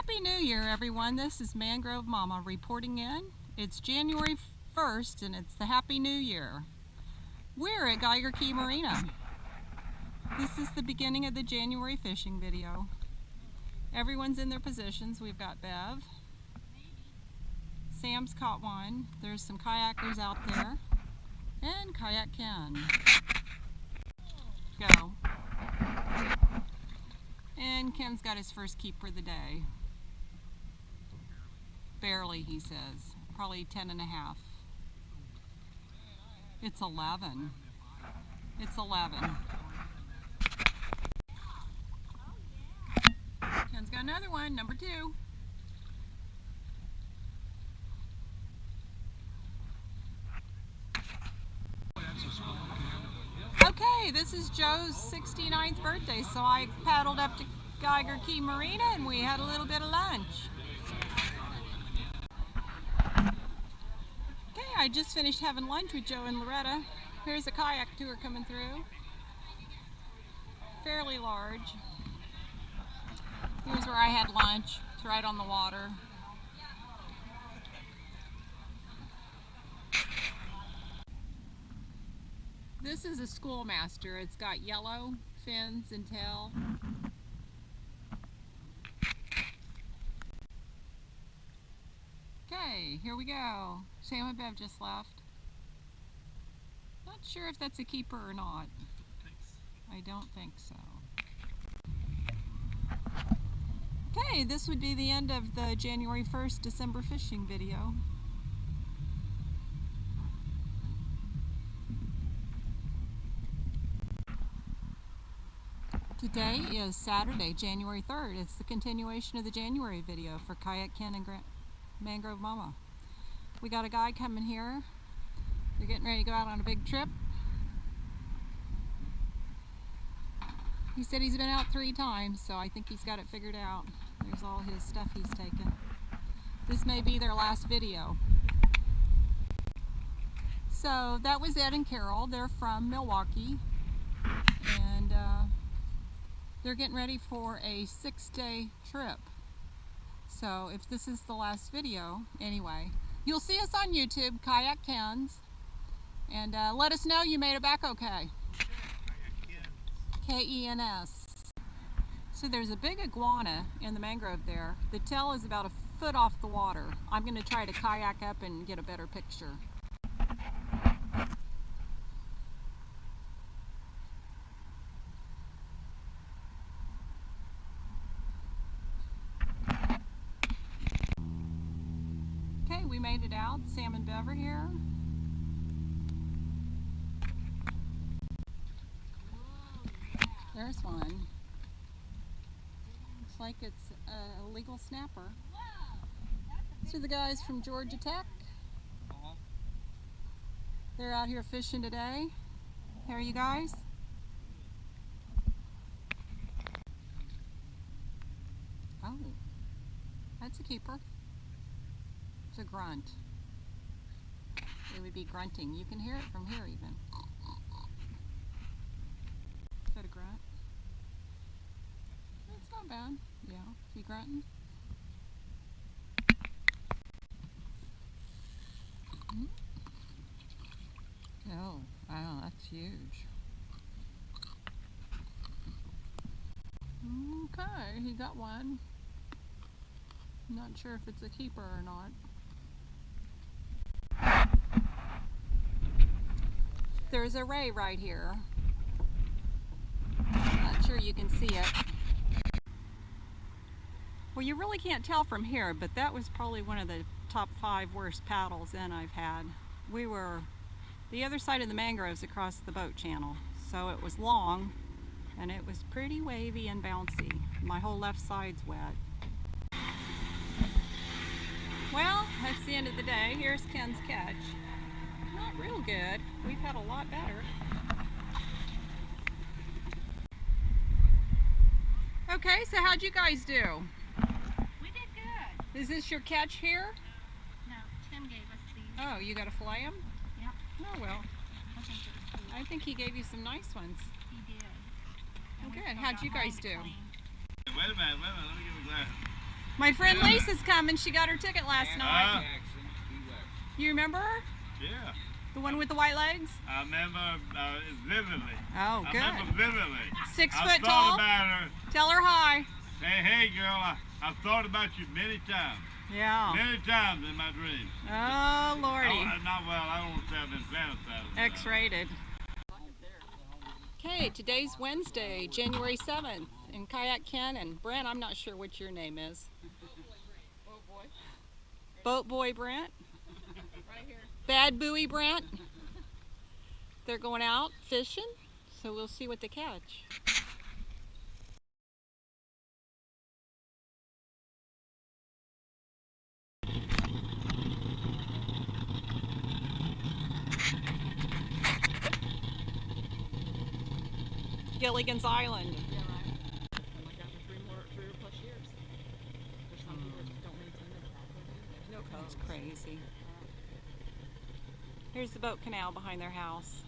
Happy New Year, everyone. This is Mangrove Mama reporting in. It's January 1st and it's the Happy New Year. We're at KayakKens Marina. This is the beginning of the January fishing video. Everyone's in their positions. We've got Bev. Sam's caught one. There's some kayakers out there. And KayakKens. Go. And Ken's got his first keeper of the day. Barely, he says. Probably 10 and a half. It's 11. It's 11. Ken's got another one, number 2. Okay, this is Joe's 69th birthday, so I paddled up to KayakKens Marina and we had a little bit of lunch. Okay, I just finished having lunch with Joe and Loretta. Here's a kayak tour coming through. Fairly large. Here's where I had lunch. It's right on the water. This is a schoolmaster. It's got yellow fins and tail. Okay, here we go. Sam and Bev just left. Not sure if that's a keeper or not. I don't think so. Okay, this would be the end of the January 1st December fishing video. Today is Saturday, January 3rd. It's the continuation of the January video for KayakKens and Mangrove Mama. We got a guy coming here. They're getting ready to go out on a big trip. He said he's been out 3 times, so I think he's got it figured out. There's all his stuff he's taken. This may be their last video. So that was Ed and Carol. They're from Milwaukee. And they're getting ready for a 6-day trip. So if this is the last video, anyway, you'll see us on YouTube, KayakKens, and let us know you made it back okay. KayakKens. So there's a big iguana in the mangrove there. The tail is about a foot off the water. I'm going to try to kayak up and get a better picture. We made it out. Sam and Bev are here. There's one. Looks like it's a legal snapper. These are the guys from Georgia Tech. They're out here fishing today. Here are you guys. Oh, that's a keeper. It's a grunt. It would be grunting. You can hear it from here even. Is that a grunt? It's not bad. Yeah, is he grunting? Oh, wow, that's huge. Okay, he got one. Not sure if it's a keeper or not. There's a ray right here. Not sure you can see it. Well, you really can't tell from here, but that was probably one of the top 5 worst paddles in I've had. We were the other side of the mangroves across the boat channel, so it was long and it was pretty wavy and bouncy. My whole left side's wet. Well, that's the end of the day. Here's Ken's catch. Not real good. We've had a lot better. Okay, so how'd you guys do? We did good. Is this your catch here? No, Tim gave us these. Oh, you got to fillet them? Yep. Oh, well. I think it was cool. I think he gave you some nice ones. He did. Well, good. How'd you guys do? Wait a minute, let me get a glass. My friend Lisa's coming. She got her ticket last night. You remember her? Yeah. The one with the white legs? I remember vividly. Oh, good. I remember vividly. 6 foot I tall. thought about her. Tell her hi. Hey, girl, I've thought about you many times. Yeah. Many times in my dreams. Oh, Lordy. I don't want to say I've been fantasizing. X-rated. Okay, today's Wednesday, January 7th, in KayakKens, and Brent, I'm not sure what your name is. Boat boy. Boat Boy Brent? Right here. Bad Buoy Brent? They're going out fishing, so we'll see what they catch. Gilligan's Island. Yeah, right. Been like that for 3 or plus years. There's some people that just don't maintain it properly. There's no codes. That's crazy. Here's the boat canal behind their house.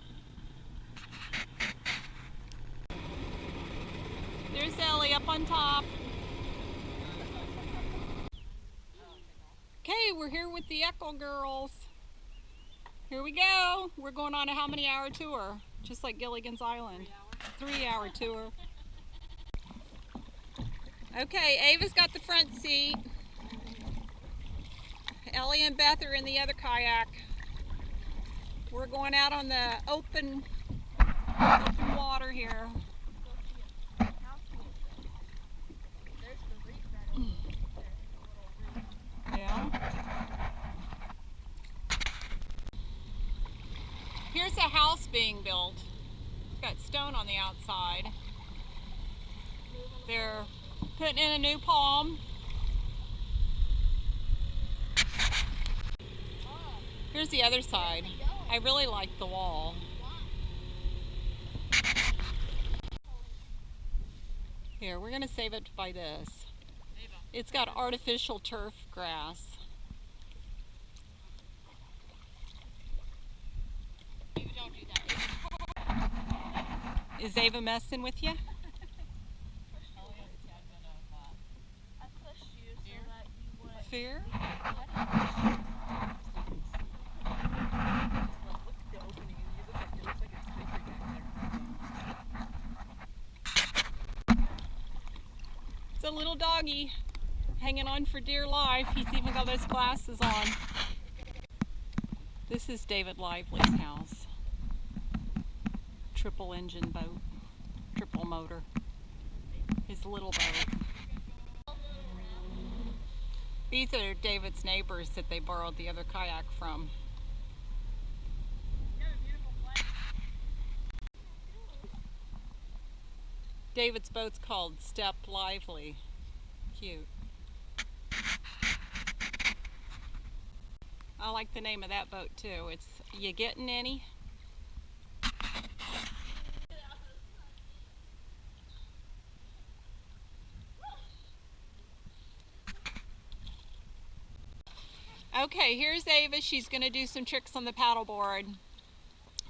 There's Ellie up on top. Okay, we're here with the Eccles girls. Here we go. We're going on a how many hour tour? Just like Gilligan's Island. 3-hour tour. Okay, Ava's got the front seat. Ellie and Beth are in the other kayak. We're going out on the open water here. Yeah. Here's a house being built. It's got stone on the outside. They're putting in a new palm. Here's the other side. I really like the wall. Here, we're going to save it by this. It's got artificial turf grass. Is Ava messing with you? I pushed you so that you would. Fear? It's a little doggy hanging on for dear life. He's even got those glasses on. This is David Lively's house. Triple engine boat, triple motor. His little boat. These are David's neighbors that they borrowed the other kayak from. David's boat's called Step Lively. Cute. I like the name of that boat too. It's You Getting Any? Okay, here's Ava. She's going to do some tricks on the paddleboard.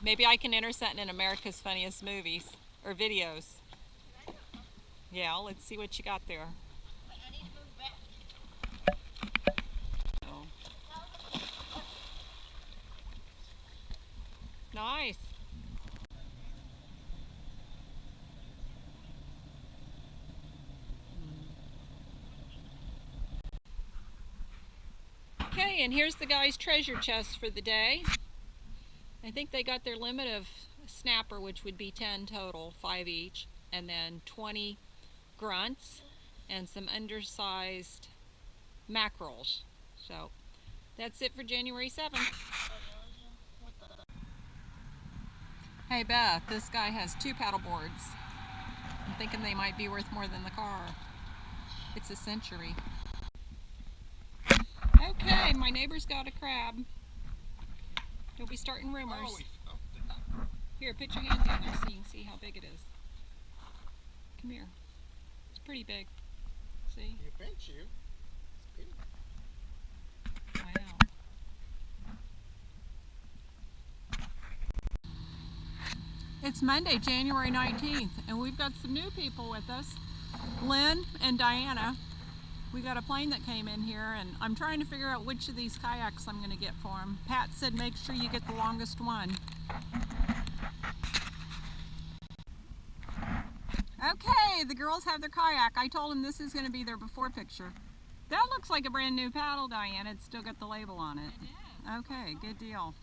Maybe I can enter something in America's Funniest Movies or videos. Yeah, let's see what you got there. Oh. Nice. Okay, and here's the guy's treasure chest for the day. I think they got their limit of snapper, which would be 10 total, 5 each, and then 20 grunts and some undersized mackerels. So that's it for January 7th. Hey Beth, this guy has 2 paddle boards. I'm thinking they might be worth more than the car. It's a Century. Okay, my neighbor's got a crab. He'll be starting rumors. Here, put your hand down there so you can see how big it is. Come here. It's pretty big. See? You pinch you. It's big. I know. It's Monday, January 19th, and we've got some new people with us. Lynn and Diana. We got a plane that came in here, and I'm trying to figure out which of these kayaks I'm going to get for him. Pat said make sure you get the longest one. Okay, the girls have their kayak. I told them this is going to be their before picture. That looks like a brand new paddle, Diane. It's still got the label on it. Okay, good deal.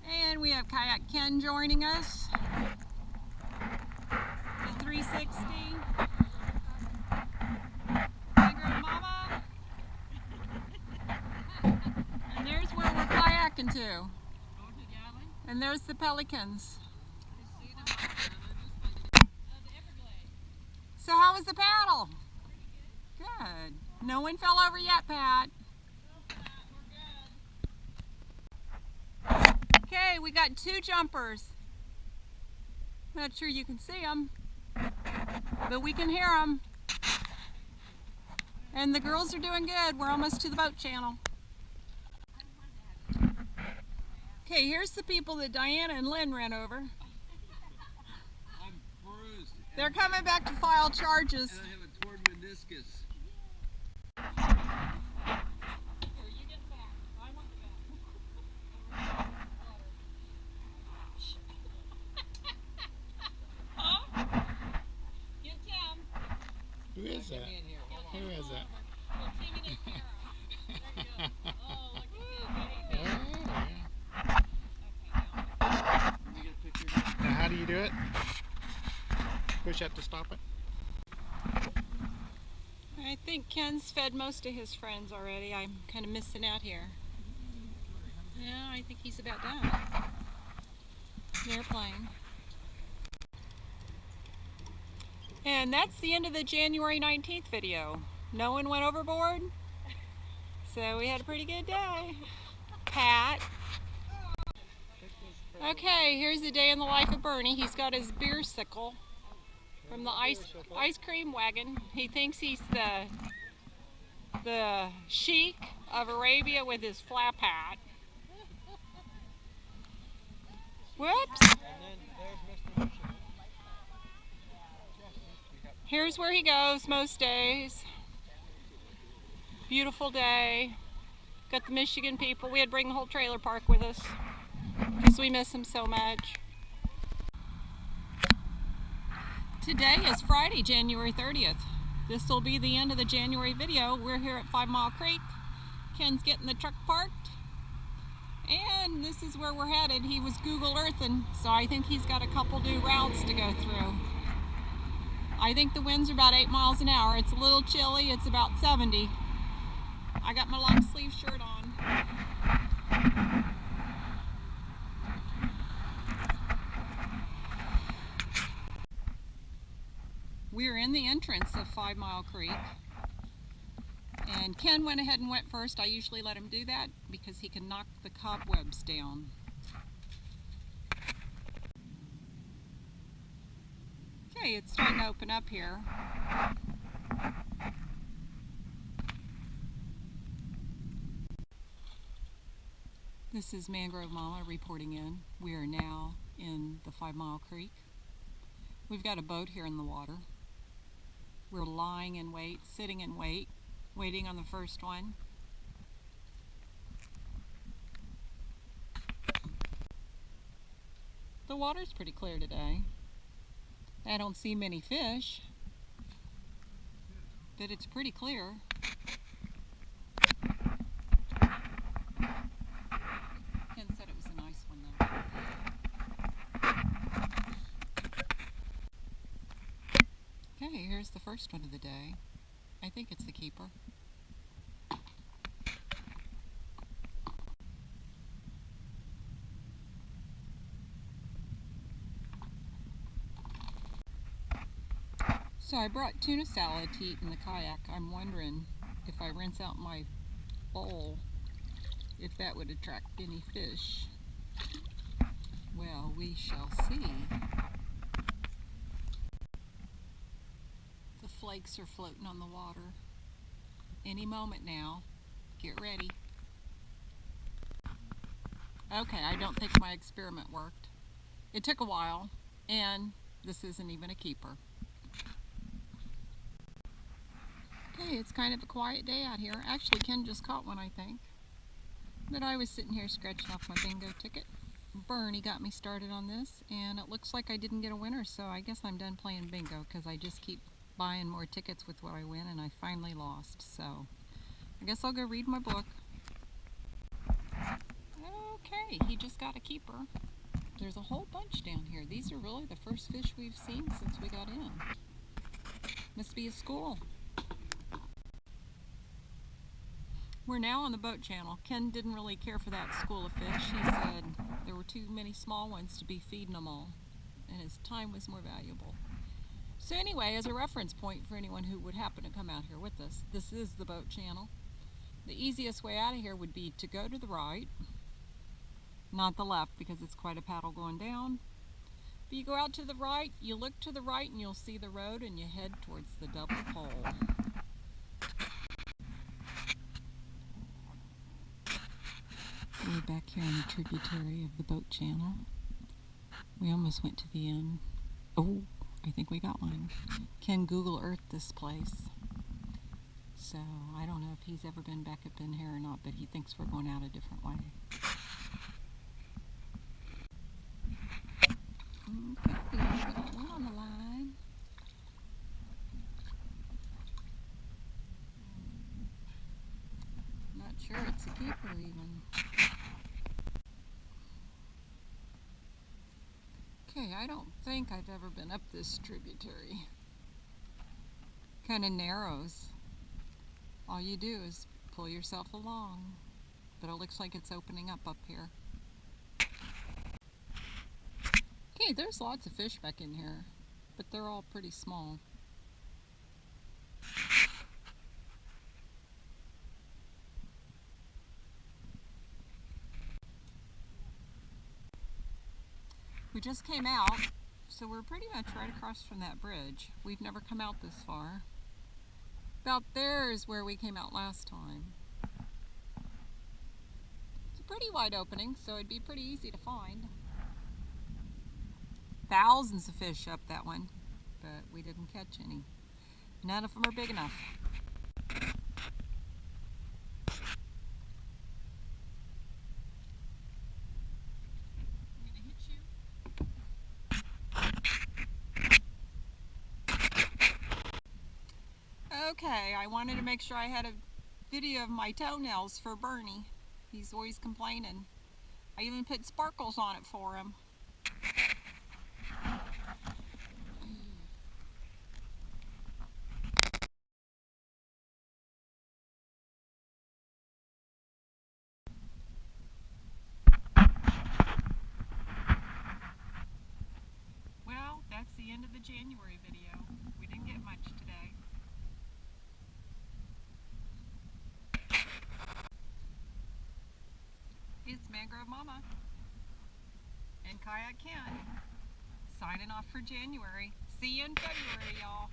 And we have KayakKen joining us. The 360. Mangrove Mama. And there's where we're kayaking to. And there's the pelicans. So how was the paddle? Good. No one fell over yet, Pat. Okay, we got 2 jumpers. Not sure you can see them, but we can hear them. And the girls are doing good. We're almost to the boat channel. Okay, here's the people that Diana and Lynn ran over. I'm bruised. They're coming back to file charges. And I have a torn meniscus. Who is that? Who is that? Now how do you do it? Push up to stop it? I think Ken's fed most of his friends already. I'm kind of missing out here. Yeah, I think he's about done. They're playing. And that's the end of the January 19th video. No one went overboard, so we had a pretty good day. Pat. Okay, here's the day in the life of Bernie. He's got his beer sickle from the ice cream wagon. He thinks he's the sheik of Arabia with his flap hat. Whoops. Here's where he goes most days. Beautiful day. Got the Michigan people. We had to bring the whole trailer park with us because we miss them so much. Today is Friday, January 30th. This will be the end of the January video. We're here at 5 Mile Creek. Ken's getting the truck parked. And this is where we're headed. He was Google Earthing, so I think he's got a couple new routes to go through. I think the winds are about 8 miles an hour. It's a little chilly. It's about 70. I got my long sleeve shirt on. We're in the entrance of 5 Mile Creek. And Ken went ahead and went first. I usually let him do that because he can knock the cobwebs down. Okay, it's starting to open up here. This is Mangrove Mama reporting in. We are now in the 5 Mile Creek. We've got a boat here in the water. We're lying in wait, sitting in wait, waiting on the first one. The water's pretty clear today. I don't see many fish, but it's pretty clear. Ken said it was a nice one though. Okay, here's the first one of the day. I think it's the keeper. So I brought tuna salad to eat in the kayak. I'm wondering if I rinse out my bowl, if that would attract any fish. Well, we shall see. The flakes are floating on the water. Any moment now. Get ready. Okay, I don't think my experiment worked. It took a while, and this isn't even a keeper. Okay, it's kind of a quiet day out here. Actually, Ken just caught one, I think. But I was sitting here scratching off my bingo ticket. Bernie got me started on this, and it looks like I didn't get a winner, so I guess I'm done playing bingo because I just keep buying more tickets with what I win, and I finally lost. So I guess I'll go read my book. Okay, he just got a keeper. There's a whole bunch down here. These are really the first fish we've seen since we got in. Must be a school. We're now on the boat channel. Ken didn't really care for that school of fish. He said there were too many small ones to be feeding them all, and his time was more valuable. So anyway, as a reference point for anyone who would happen to come out here with us, this is the boat channel. The easiest way out of here would be to go to the right, not the left because it's quite a paddle going down. But you go out to the right, you look to the right and you'll see the road, and you head towards the double pole. We're back here in the tributary of the boat channel. We almost went to the end. Oh, I think we got one. Ken Google Earth this place. So I don't know if he's ever been back up in here or not, but he thinks we're going out a different way. Okay, we got one on the line. Not sure it's a keeper even. Okay, I don't think I've ever been up this tributary. Kind of narrows. All you do is pull yourself along, but it looks like it's opening up here. Okay, there's lots of fish back in here, but they're all pretty small. We just came out, so we're pretty much right across from that bridge. We've never come out this far. About there is where we came out last time. It's a pretty wide opening, so it'd be pretty easy to find. Thousands of fish up that one, but we didn't catch any. None of them are big enough. Okay, I wanted to make sure I had a video of my toenails for Bernie. He's always complaining. I even put sparkles on it for him. Well, that's the end of the January video. We didn't get much today. It's Mangrove Mama and KayakKens signing off for January. See you in February, y'all.